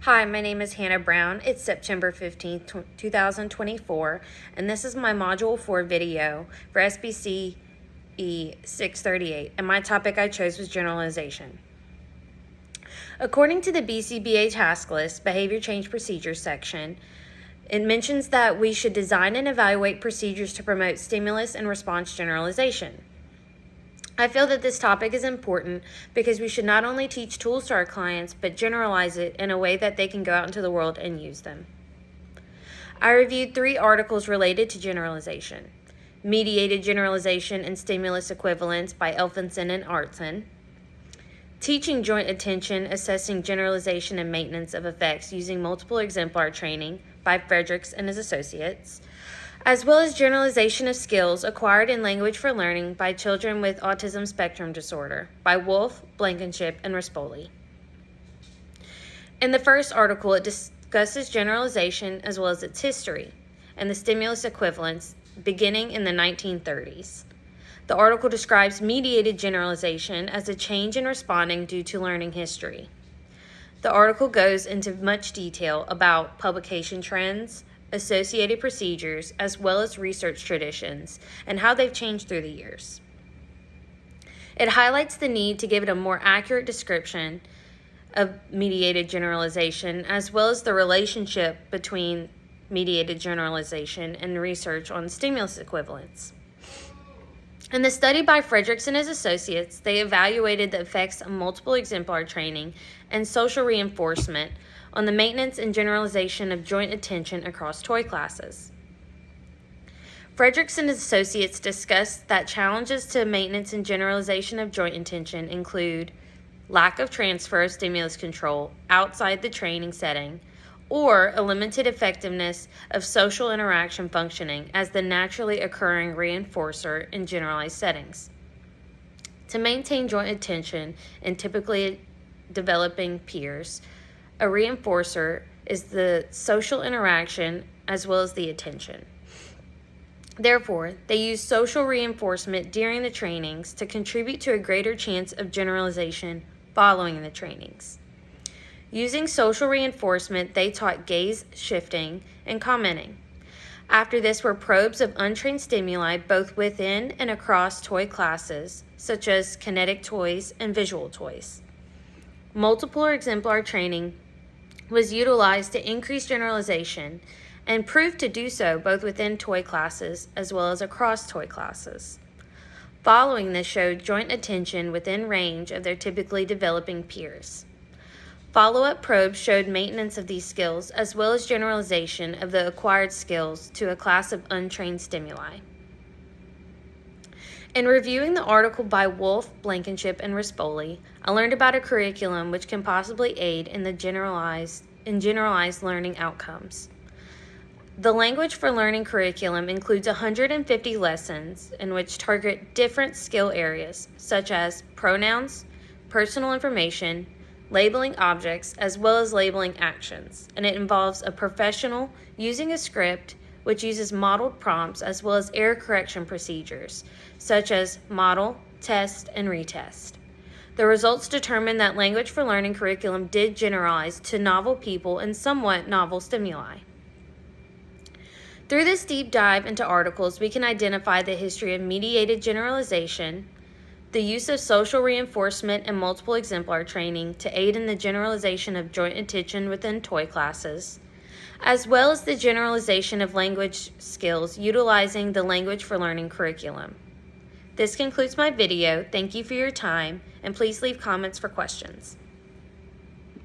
Hi, my name is Hannah Brown. It's September 15th, 2024, and this is my Module 4 video for SBCE 638, and my topic I chose was generalization. According to the BCBA task list, Behavior Change Procedures section, it mentions that we should design and evaluate procedures to promote stimulus and response generalization. I feel that this topic is important because we should not only teach tools to our clients, but generalize it in a way that they can go out into the world and use them. I reviewed 3 articles related to generalization: Mediated Generalization and Stimulus Equivalence by Elfinson and Artson, Teaching Joint Attention, Assessing Generalization and Maintenance of Effects Using Multiple Exemplar Training by Fredericks and his Associates, as well as Generalization of Skills Acquired in Language for Learning by Children with Autism Spectrum Disorder by Wolf, Blankenship, and Rispoli. In the first article, it discusses generalization as well as its history and the stimulus equivalence beginning in the 1930s. The article describes mediated generalization as a change in responding due to learning history. The article goes into much detail about publication trends, associated procedures, as well as research traditions and how they've changed through the years. It highlights the need to give it a more accurate description of mediated generalization, as well as the relationship between mediated generalization and research on stimulus equivalence. In the study by Fredericks and his associates, they evaluated the effects of multiple exemplar training and social reinforcement on the maintenance and generalization of joint attention across toy classes. Fredericks and his associates discussed that challenges to maintenance and generalization of joint attention include lack of transfer of stimulus control outside the training setting, or a limited effectiveness of social interaction functioning as the naturally occurring reinforcer in generalized settings. To maintain joint attention in typically developing peers, a reinforcer is the social interaction as well as the attention. Therefore, they use social reinforcement during the trainings to contribute to a greater chance of generalization following the trainings. Using social reinforcement, they taught gaze shifting and commenting. After this were probes of untrained stimuli both within and across toy classes, such as kinetic toys and visual toys. Multiple or exemplar training was utilized to increase generalization and proved to do so both within toy classes as well as across toy classes. Following this showed joint attention within range of their typically developing peers. Follow-up probes showed maintenance of these skills as well as generalization of the acquired skills to a class of untrained stimuli. In reviewing the article by Wolf, Blankenship, and Rispoli, I learned about a curriculum which can possibly aid in generalized learning outcomes. The Language for Learning curriculum includes 150 lessons in which target different skill areas such as pronouns, personal information, labeling objects, as well as labeling actions, and it involves a professional using a script which uses modeled prompts as well as error correction procedures, such as model, test, and retest. The results determined that Language for Learning curriculum did generalize to novel people and somewhat novel stimuli. Through this deep dive into articles, we can identify the history of mediated generalization, the use of social reinforcement and multiple exemplar training to aid in the generalization of joint attention within toy classes, as well as the generalization of language skills utilizing the Language for Learning curriculum. This concludes my video. Thank you for your time, and please leave comments for questions.